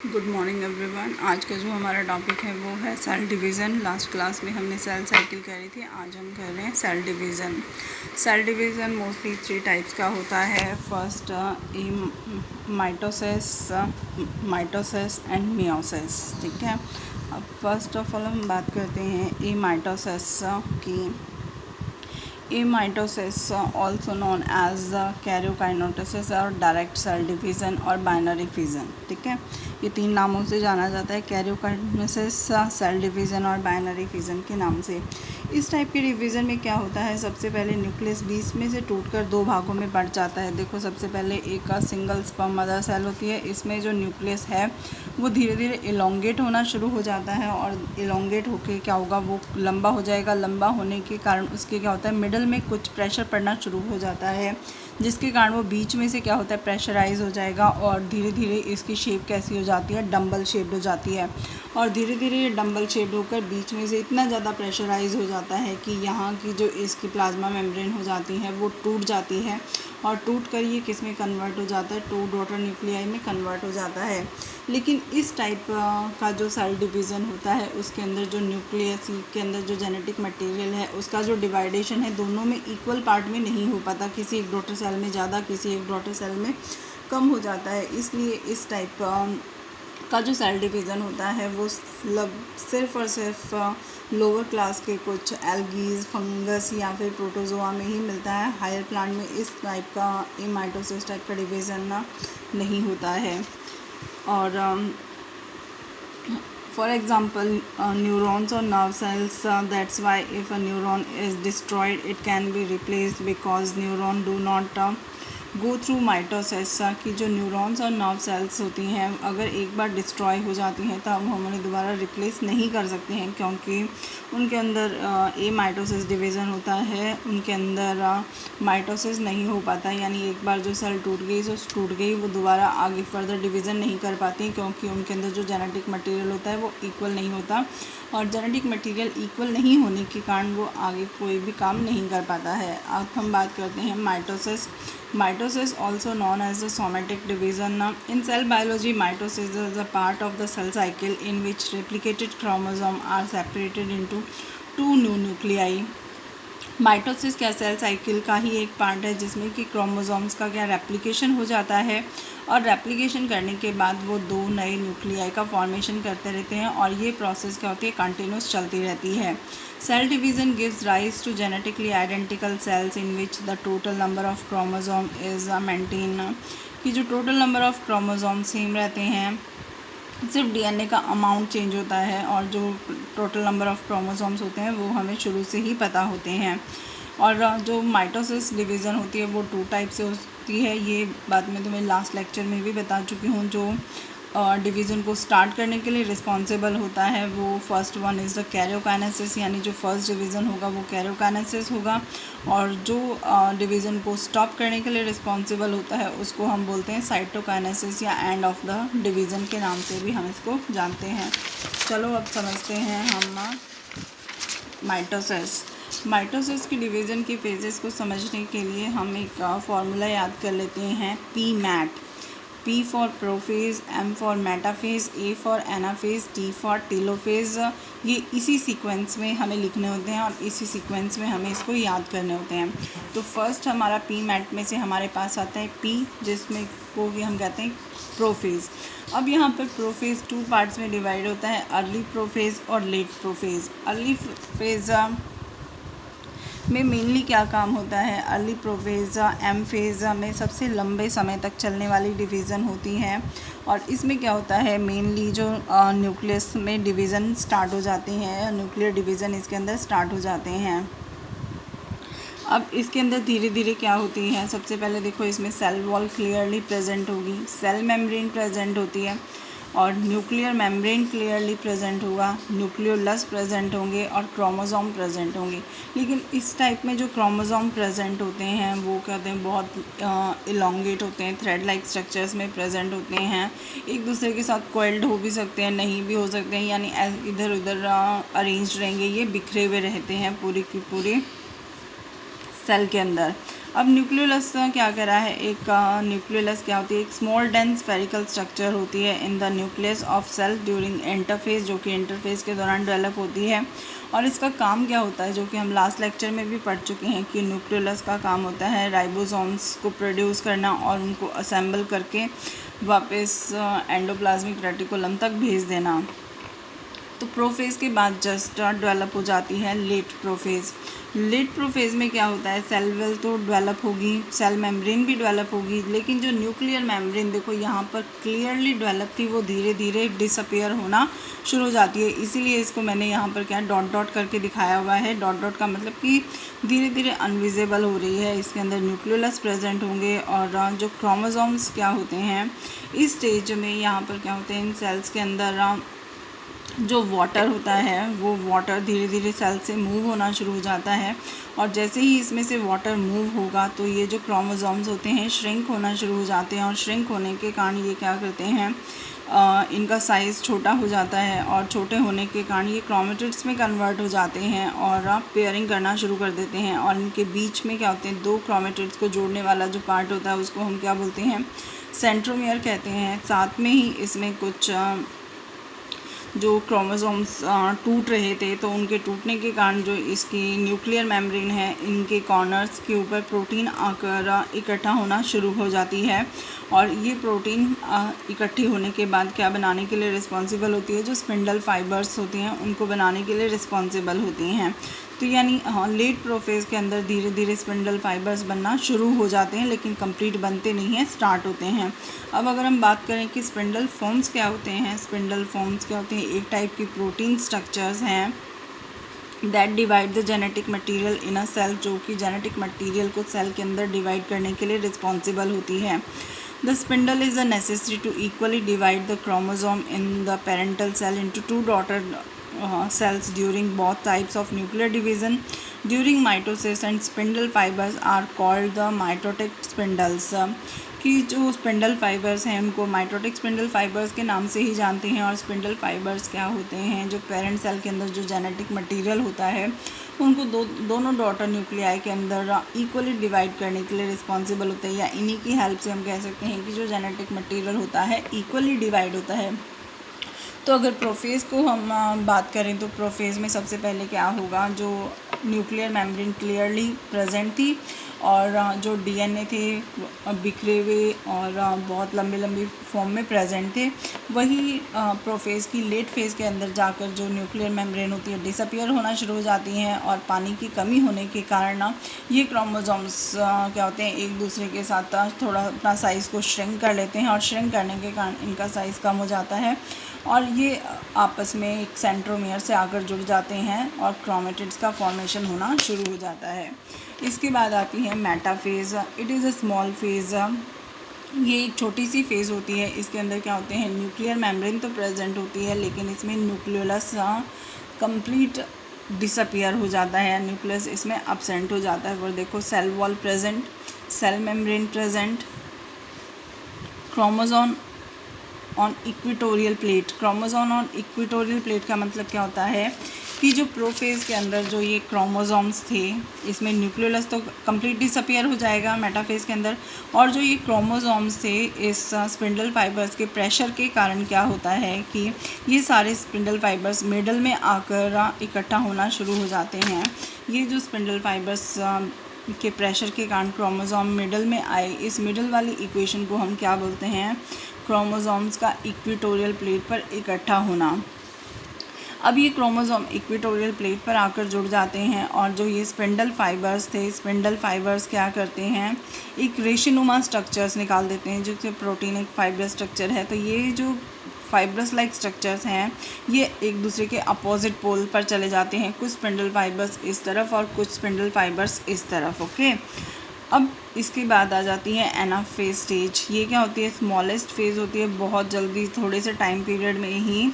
Good morning everyone. आज का जो हमारा टॉपिक है वो है सेल डिवीज़न। लास्ट क्लास में हमने सेल साइकिल करी थी, आज हम कर रहे हैं cell division. Cell division mostly 3 types का होता है। First mitosis and meiosis. ठीक है, अब फर्स्ट ऑफ ऑल हम बात करते हैं माइटोसिस की। माइटोसिस ऑल्सो नोन एज कैरियोकाइनेटोसिस और डायरेक्ट सेल डिवीज़न और बाइनरी फिजन। ठीक है, ये 3 नामों से जाना जाता है, कैरियोकाइनेसिस, सेल डिवीज़न और बाइनरी फिजन के नाम से। इस टाइप के डिवीज़न में क्या होता है, सबसे पहले न्यूक्लियस 20 में से टूटकर 2 भागों में बढ़ जाता है। देखो, सबसे पहले एक का सिंगल स्पर्म मदर सेल होती है, इसमें जो न्यूक्लियस है वो धीरे धीरे इलोंगेट होना शुरू हो जाता है और इलोंगेट होके क्या होगा, वो लंबा हो जाएगा। लंबा होने के कारण उसके क्या होता है, मिडल में कुछ प्रेशर पड़ना शुरू हो जाता है, जिसके कारण वो बीच में से क्या होता है, प्रेशराइज हो जाएगा और धीरे धीरे इसकी शेप कैसी हो जाती है, डंबल शेप्ड हो जाती है। और धीरे धीरे ये डंबल शेप्ड होकर बीच में से इतना ज़्यादा प्रेशराइज हो जाता है कि यहाँ की जो इसकी प्लाज्मा मेम्ब्रेन हो जाती है वो टूट जाती है और टूट कर ये किस में कन्वर्ट हो जाता है, 2 डॉटर न्यूक्लियाई में कन्वर्ट हो जाता है। लेकिन इस टाइप का जो सेल डिवीज़न होता है उसके अंदर जो न्यूक्लियस के अंदर जो जेनेटिक मटेरियल है उसका जो डिवाइडेशन है दोनों में इक्वल पार्ट में नहीं हो पाता, किसी एक डॉटर सेल में ज़्यादा, किसी एक डॉटर सेल में कम हो जाता है। इसलिए इस टाइप का जो सेल डिवीज़न होता है वो सिर्फ और सिर्फ लोअर क्लास के कुछ एल्गीज, फंगस या फिर प्रोटोजोआ में ही मिलता है। हायर प्लांट में इस टाइप का माइटोसिस टाइप का डिवीज़न नहीं होता है। और for example, neurons or nerve cells, that's why if a neuron is destroyed it can be replaced because neuron do not go through mitosis. की जो न्यूरॉन्स और नर्व सेल्स होती हैं अगर एक बार डिस्ट्रॉय हो जाती हैं तो हम उन्हें दोबारा रिप्लेस नहीं कर सकते हैं, क्योंकि उनके अंदर माइटोसिस डिवीज़न होता है, उनके अंदर माइटोसिस नहीं हो पाता। यानी एक बार जो सेल टूट गई वो दोबारा आगे फर्दर डिवीज़न नहीं कर पाती, क्योंकि उनके अंदर जो जेनेटिक मटेरियल होता है वो इक्वल नहीं होता और जेनेटिक मटेरियल इक्वल नहीं होने के कारण वो आगे कोई भी काम नहीं कर पाता है। अब हम बात करते हैं mitosis. Mitosis, also known as the somatic division. In cell biology, mitosis is a part of the cell cycle in which replicated chromosomes are separated into 2 new nuclei. Mitosis क्या सेल साइकिल का ही एक part है जिसमें कि chromosomes का क्या replication हो जाता है और रेप्लिकेशन करने के बाद वो 2 नए न्यूक्लियाई का फॉर्मेशन करते रहते हैं और ये प्रोसेस क्या होती है, कंटिन्यूस चलती रहती है। Cell division gives rise to genetically identical cells in which the total number of chromosome is maintain. कि जो total number of chromosome same रहते हैं, सिर्फ डीएनए का अमाउंट चेंज होता है और जो टोटल नंबर ऑफ़ क्रोमोसोम्स होते हैं वो हमें शुरू से ही पता होते हैं। और जो माइटोसिस डिवीज़न होती है वो 2 टाइप से होती है। ये बात मैं तुम्हें लास्ट लेक्चर में भी बता चुकी हूँ। जो डिवीज़न को स्टार्ट करने के लिए रिस्पॉन्सिबल होता है वो first one is the karyokinesis, यानी जो फर्स्ट डिवीज़न होगा वो कैरियोकाइनेसिस होगा। और जो डिवीज़न को स्टॉप करने के लिए रिस्पॉन्सिबल होता है उसको हम बोलते हैं साइटोकाइनेसिस या एंड ऑफ द डिवीज़न के नाम से भी हम इसको जानते हैं। चलो अब समझते हैं हम माइटोसिस की डिवीज़न की फेजेस को समझने के लिए हम एक फार्मूला याद कर लेते हैं, P mat. P for prophase, M for metaphase, A for anaphase, T for telophase. ये इसी सीक्वेंस में हमें लिखने होते हैं और इसी सीक्वेंस में हमें इसको याद करने होते हैं। तो फर्स्ट हमारा P मैट में से हमारे पास आता है P, जिसमें को भी हम कहते हैं प्रोफेज। अब यहाँ पर प्रोफेज 2 पार्ट्स में डिवाइड होता है, अर्ली प्रोफेज और लेट प्रोफेज। अर्ली फेज में मेनली क्या काम होता है, अर्ली प्रोफेज एम फेज में सबसे लंबे समय तक चलने वाली डिवीज़न होती है और इसमें क्या होता है, मेनली जो न्यूक्लियस में डिवीज़न स्टार्ट हो जाती हैं, न्यूक्लियर डिवीज़न इसके अंदर स्टार्ट हो जाते हैं। अब इसके अंदर धीरे धीरे क्या होती है, सबसे पहले देखो इसमें सेल वॉल क्लियरली प्रेजेंट होगी, सेल मेम्ब्रेन प्रेजेंट होती है और न्यूक्लियर मेम्ब्रेन क्लियरली प्रेजेंट होगा, न्यूक्लियोलस प्रेजेंट होंगे और क्रोमोसोम प्रेजेंट होंगे। लेकिन इस टाइप में जो क्रोमोसोम प्रेजेंट होते हैं वो कहते हैं बहुत इलोंगेट होते हैं, थ्रेड लाइक स्ट्रक्चर्स में प्रेजेंट होते हैं, एक दूसरे के साथ कोइल्ड हो भी सकते हैं, नहीं भी हो सकते हैं, यानी इधर उधर अरेंज रहेंगे, ये बिखरे हुए रहते हैं पूरी की पूरी सेल के अंदर। अब न्यूक्लियोलस क्या कह रहा है, एक न्यूक्लियोलस क्या होती है, एक स्मॉल डेंस स्फेरिकल स्ट्रक्चर होती है in the nucleus of cell during interphase, जो कि इंटरफेज के दौरान डेवलप होती है। और इसका काम क्या होता है, जो कि हम लास्ट लेक्चर में भी पढ़ चुके हैं कि न्यूक्लियोलस का काम होता है राइबोसोम्स को प्रोड्यूस करना और उनको असेंबल करके वापस एंडोप्लाज्मिक रेटिकुलम तक भेज देना। तो प्रोफेज के बाद जस्ट डेवलप हो जाती है लेट प्रोफेज। लेट प्रोफेज में क्या होता है, सेल वेल तो डेवलप होगी, सेल मेम्ब्रेन भी डेवलप होगी, लेकिन जो न्यूक्लियर मेम्ब्रेन देखो यहाँ पर क्लियरली डेवलप थी वो धीरे धीरे डिसअपियर होना शुरू हो जाती है। इसीलिए इसको मैंने यहाँ पर क्या डॉट डॉट करके दिखाया हुआ है। डॉट डॉट का मतलब कि धीरे धीरे अनविजिबल हो रही है। इसके अंदर न्यूक्लियोलस प्रेजेंट होंगे और जो क्रोमोसोम्स क्या होते हैं इस स्टेज में, यहाँ पर क्या होते हैं इन सेल्स के अंदर जो वाटर होता है वो वाटर धीरे धीरे सेल से मूव होना शुरू हो जाता है। और जैसे ही इसमें से वाटर मूव होगा तो ये जो क्रोमोसोम्स होते हैं श्रिंक होना शुरू हो जाते हैं और श्रिंक होने के कारण ये क्या करते हैं, इनका साइज़ छोटा हो जाता है और छोटे होने के कारण ये क्रोमेटिड्स में कन्वर्ट हो जाते हैं और पेयरिंग करना शुरू कर देते हैं। और इनके बीच में क्या होते हैं, दो क्रोमेटिड्स को जोड़ने वाला जो पार्ट होता है उसको हम क्या बोलते हैं, सेंट्रोमियर कहते हैं। साथ में ही इसमें कुछ जो क्रोमोसोम्स टूट रहे थे तो उनके टूटने के कारण जो इसकी न्यूक्लियर मेम्ब्रेन है इनके कॉर्नर्स के ऊपर प्रोटीन आकर इकट्ठा होना शुरू हो जाती है। और ये प्रोटीन इकट्ठी होने के बाद क्या बनाने के लिए रिस्पॉन्सिबल होती है, जो स्पिंडल फाइबर्स होती हैं उनको बनाने के लिए रिस्पॉन्सिबल होती हैं। तो यानी लेट प्रोफेज के अंदर धीरे धीरे स्पिंडल फाइबर्स बनना शुरू हो जाते हैं, लेकिन कंप्लीट बनते नहीं हैं, स्टार्ट होते हैं। अब अगर हम बात करें कि स्पिंडल फॉर्म्स क्या होते हैं, स्पिंडल फॉर्म्स क्या होते हैं, एक टाइप की प्रोटीन स्ट्रक्चर्स हैं that divide the genetic material in a cell, जो कि जेनेटिक मटेरियल को सेल के अंदर डिवाइड करने के लिए रिस्पॉन्सिबल होती है। The spindle is a necessary to equally divide the chromosome in the parental cell into two daughter cells during both types of nuclear division. During mitosis and spindle fibers are called the mitotic spindles. कि जो spindle fibres हैं उनको mitotic spindle fibres के नाम से ही जानते हैं। और स्पिंडल फाइबर्स क्या होते हैं, जो पेरेंट सेल के अंदर जो जेनेटिक मटेरियल होता है उनको दोनों डॉटर न्यूक्लियाई के अंदर इक्वली डिवाइड करने के लिए रिस्पॉन्सिबल होते हैं, या इन्हीं की हेल्प से हम कह सकते हैं कि जो जेनेटिक मटेरियल होता है इक्वली डिवाइड होता है। तो अगर प्रोफेज को हम बात करें तो प्रोफेज में सबसे पहले क्या होगा, जो न्यूक्लियर मेम्ब्रेन क्लियरली प्रेजेंट थी और जो डीएनए थे बिखरे हुए और बहुत लंबे लंबी फॉर्म में प्रेजेंट थे, वही प्रोफेज की लेट फेज़ के अंदर जाकर जो न्यूक्लियर मेम्ब्रेन होती है डिसअपियर होना शुरू हो जाती हैं। और पानी की कमी होने के कारण ये क्रोमोसोम्स क्या होते हैं, एक दूसरे के साथ थोड़ा अपना साइज़ को श्रिंक कर लेते हैं और श्रिंक करने के कारण इनका साइज़ कम हो जाता है और ये आपस में एक सेंट्रोमियर से आकर जुड़ जाते हैं और क्रोमेटिड्स का फॉर्मेशन होना शुरू हो जाता है। इसके बाद आती है metaphase. It is a small phase. ये एक छोटी सी फेज़ होती है। इसके अंदर क्या होते हैं, न्यूक्लियर मेम्ब्रेन तो प्रेजेंट होती है लेकिन इसमें न्यूक्लियोलस कंप्लीट डिसअपियर हो जाता है, न्यूक्लियस इसमें अब्सेंट हो जाता है। और देखो cell wall present, cell membrane present, chromosome on equatorial plate. Chromosome on equatorial plate का मतलब क्या होता है कि जो प्रोफेज के अंदर जो ये क्रोमोसोम्स थे इसमें न्यूक्लियोलस तो कंप्लीट डिसअपियर हो जाएगा मेटाफेज के अंदर, और जो ये क्रोमोसोम्स थे इस स्पिंडल फाइबर्स के प्रेशर के कारण क्या होता है कि ये सारे स्पिंडल फाइबर्स मिडल में आकर इकट्ठा होना शुरू हो जाते हैं। ये जो स्पिंडल फाइबर्स के प्रेशर के कारण क्रोमोसोम मिडल में आए, इस मिडल वाली इक्वेशन को हम क्या बोलते हैं, क्रोमोसोम्स का इक्वेटोरियल प्लेट पर इकट्ठा होना। अब ये क्रोमोसोम इक्वेटोरियल प्लेट पर आकर जुड़ जाते हैं और जो ये स्पिंडल फाइबर्स थे, स्पिंडल फाइबर्स क्या करते हैं, एक रेशिनुमा स्ट्रक्चर्स निकाल देते हैं, जो कि प्रोटीन एक फाइब्रस स्ट्रक्चर है। तो ये जो फाइब्रस लाइक स्ट्रक्चर्स हैं ये एक दूसरे के अपोजिट पोल पर चले जाते हैं, कुछ स्पिंडल फाइबर्स इस तरफ और कुछ स्पिंडल फाइबर्स इस तरफ। ओके, अब इसके बाद आ जाती है एनाफेज स्टेज। ये क्या होती है, स्मॉलेस्ट फेज़ होती है, बहुत जल्दी थोड़े से टाइम पीरियड में ही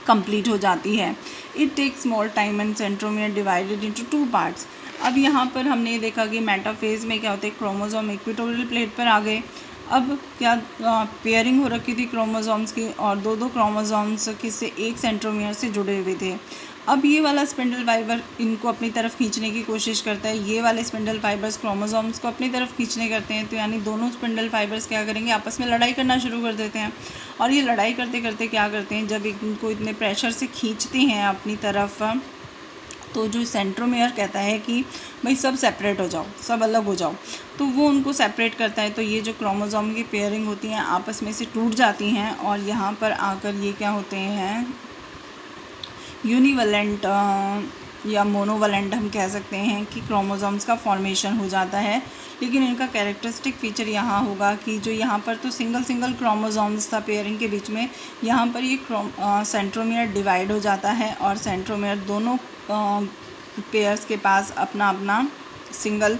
कंप्लीट हो जाती है। It take small time and centromere divided into two parts. अब यहाँ पर हमने देखा कि मेटाफेज में क्या होता है, क्रोमोसोम इक्वेटोरियल प्लेट पर आ गए। अब क्या पेयरिंग हो रखी थी क्रोमोसोम्स की और दो क्रोमोसोम्स किससे, एक सेंट्रोमियर से जुड़े हुए थे। अब ये वाला स्पिंडल फाइबर इनको अपनी तरफ खींचने की कोशिश करता है, ये वाले स्पिंडल फाइबर्स क्रोमोसोम्स को अपनी तरफ खींचने करते हैं। तो यानी दोनों स्पिंडल फाइबर्स क्या करेंगे, आपस में लड़ाई करना शुरू कर देते हैं। और ये लड़ाई करते करते क्या करते हैं, जब इनको इतने प्रेशर से खींचते हैं अपनी तरफ, तो जो सेंट्रोमेयर कहता है कि भाई सब सेपरेट हो जाओ, सब अलग हो जाओ, तो वो उनको सेपरेट करता है। तो ये जो क्रोमोसोम की पेयरिंग होती हैं आपस में से टूट जाती हैं और यहाँ पर आकर ये क्या होते हैं, यूनिवैलेंट या मोनोवैलेंट हम कह सकते हैं कि क्रोमोसोम्स का फॉर्मेशन हो जाता है। लेकिन इनका कैरेक्टरिस्टिक फीचर यहाँ होगा कि जो यहाँ पर तो सिंगल सिंगल क्रोमोसोम्स था पेयरिंग के बीच में, यहाँ पर ये सेंट्रोमियर डिवाइड हो जाता है और सेंट्रोमियर दोनों पेयर्स के पास अपना अपना सिंगल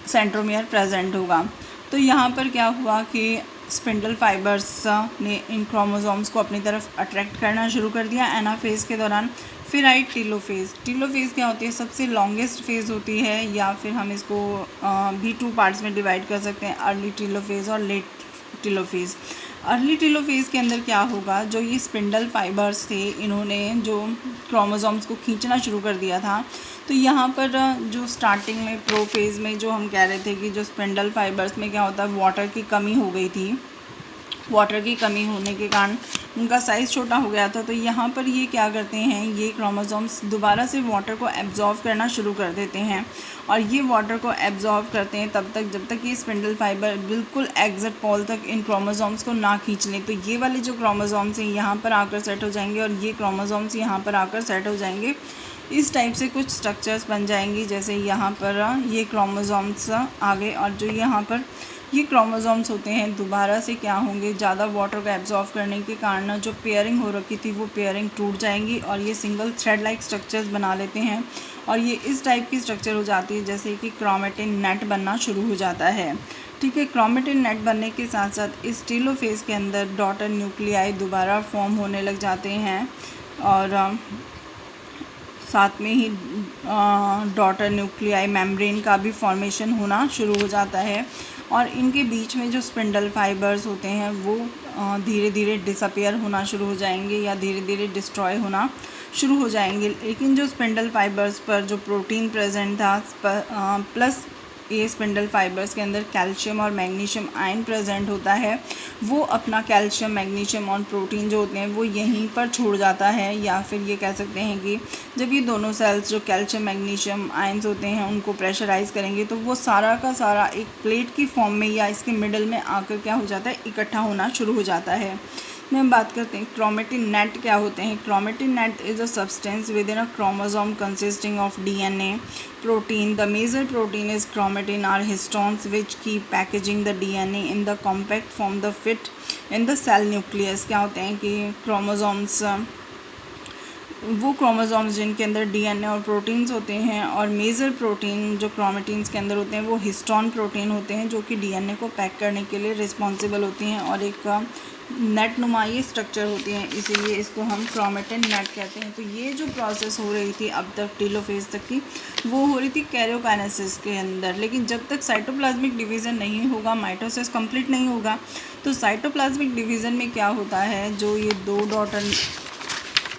सेंट्रोमियर प्रेजेंट होगा। तो यहाँ पर क्या हुआ कि स्पिंडल फाइबर्स ने इन क्रोमोसोम्स को अपनी तरफ अट्रैक्ट करना शुरू कर दिया एनाफेज़ के दौरान। फिर आई टीलोफेज़। टीलोफेज़ क्या होती है, सबसे लॉन्गेस्ट फेज़ होती है, या फिर हम इसको भी 2 पार्ट्स में डिवाइड कर सकते हैं, अर्ली टीलोफेज़ और लेट टीलोफेज़। अर्ली टीलोफेज़ के अंदर क्या होगा, जो ये स्पिंडल फाइबर्स थे इन्होंने जो क्रोमोसोम्स को खींचना शुरू कर दिया था। तो यहाँ पर जो स्टार्टिंग में प्रोफेज़ में जो हम कह रहे थे कि जो स्पिंडल फाइबर्स में क्या होता है, वाटर की कमी हो गई थी, वाटर की कमी होने के कारण उनका साइज़ छोटा हो गया था। तो यहाँ पर ये क्या करते हैं, ये क्रोमोसोम्स दोबारा से वाटर को एब्जॉर्व करना शुरू कर देते हैं और ये वाटर को एब्जॉर्व करते हैं तब तक जब तक ये स्पिंडल फाइबर बिल्कुल एग्जिट पॉल तक इन क्रोमोसोम्स को ना खींच लें। तो ये वाले जो क्रोमोसोम्स हैं यहाँ पर आकर सेट हो जाएंगे और ये क्रोमोसोम्स यहाँ पर आकर सेट हो जाएंगे। इस टाइप से कुछ स्ट्रक्चर्स बन जाएंगी, जैसे यहाँ पर ये क्रोमोसोम्स आ गए और जो यहाँ पर ये क्रोमोसोम्स होते हैं दोबारा से क्या होंगे, ज़्यादा वाटर को एब्जॉर्व करने के कारण जो पेयरिंग हो रखी थी वो पेयरिंग टूट जाएंगी और ये सिंगल थ्रेड लाइक स्ट्रक्चर्स बना लेते हैं और ये इस टाइप की स्ट्रक्चर हो जाती है जैसे कि क्रोमेटिन नेट बनना शुरू हो जाता है। ठीक है, क्रोमेटिन नेट बनने के साथ साथ इस टीलोफेज़ के अंदर डॉटर न्यूक्लियाई दोबारा फॉर्म होने लग जाते हैं और साथ में ही डॉटर न्यूक्लियाई मेम्ब्रेन का भी फॉर्मेशन होना शुरू हो जाता है और इनके बीच में जो स्पिंडल फाइबर्स होते हैं वो धीरे धीरे डिसअपियर होना शुरू हो जाएंगे या धीरे धीरे डिस्ट्रॉय होना शुरू हो जाएंगे। लेकिन जो स्पिंडल फाइबर्स पर जो प्रोटीन प्रेजेंट था प्लस ये स्पिंडल फाइबर्स के अंदर कैल्शियम और मैग्नीशियम आयन प्रेजेंट होता है, वो अपना कैल्शियम मैग्नीशियम और प्रोटीन जो होते हैं वो यहीं पर छोड़ जाता है। या फिर ये कह सकते हैं कि जब ये दोनों सेल्स जो कैल्शियम मैग्नीशियम आयन्स होते हैं उनको प्रेशराइज करेंगे तो वो सारा का सारा एक प्लेट की फॉर्म में या इसके मिडल में आकर क्या हो जाता है, इकट्ठा होना शुरू हो जाता है। में हम बात करते हैं क्रोमेटिन नेट क्या होते हैं। Chromatin net is a substance with in a chromosome consisting of DNA protein. The major protein is chromatin are histones which keep packaging the DNA in the compact form the fit in the cell nucleus. क्या होते हैं कि chromosomes वो chromosomes जिनके अंदर DNA और proteins होते हैं और मेजर प्रोटीन जो क्रोमेटिन्स के अंदर होते हैं वो हिस्टोन प्रोटीन होते हैं जो कि डीएनए को पैक करने के लिए रिस्पॉन्सिबल होती हैं और एक नेट नुमा ये स्ट्रक्चर होती हैं, इसीलिए इसको हम क्रोमेटिन नेट कहते हैं। तो ये जो प्रोसेस हो रही थी अब तक टीलोफेज तक की वो हो रही थी कैरियोकाइनेसिस के अंदर, लेकिन जब तक साइटोप्लाज्मिक डिवीज़न नहीं होगा, माइटोसिस कंप्लीट नहीं होगा, तो साइटोप्लाज्मिक डिवीज़न में क्या होता है, जो ये 2 डॉटर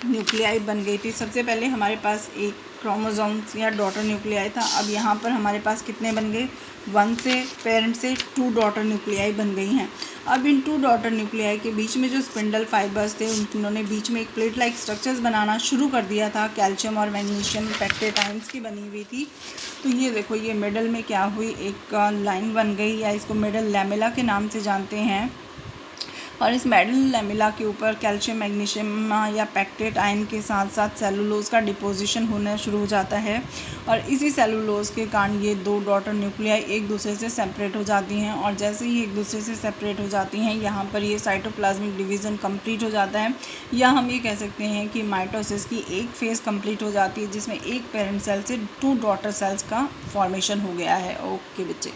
न्यूक्लियाई बन गई थी। सबसे पहले हमारे पास एक क्रोमोसोम्स या डॉटर न्यूक्लियाई था, अब यहाँ पर हमारे पास कितने बन गए, 1 से पेरेंट से 2 डॉटर न्यूक्लियाई बन गई हैं। अब इन 2 डॉटर न्यूक्लियाई के बीच में जो स्पिंडल फाइबर्स थे उन्होंने बीच में एक प्लेट लाइक स्ट्रक्चर्स बनाना शुरू कर दिया था, कैल्शियम और मैग्नीशियम पेक्टेटाइन्स की बनी हुई थी। तो ये देखो ये मिडल में क्या हुई, एक लाइन बन गई या इसको मिडल लैमेला के नाम से जानते हैं और इस मिडल लैमेला के ऊपर कैल्शियम मैग्नीशियम या पेक्टेट आयन के साथ साथ सेलुलोज का डिपोजिशन होना शुरू हो जाता है और इसी सेलुलोज के कारण ये 2 डॉटर न्यूक्लियाई एक दूसरे से सेपरेट हो जाती हैं और जैसे ही एक दूसरे से सेपरेट हो जाती हैं यहाँ पर ये साइटोप्लाज्मिक डिवीज़न कंप्लीट हो जाता है, या हम ये कह सकते हैं कि माइटोसिस की एक फेज़ कंप्लीट हो जाती है जिसमें एक पेरेंट सेल से 2 डॉटर सेल्स का फॉर्मेशन हो गया है। ओके बच्चे।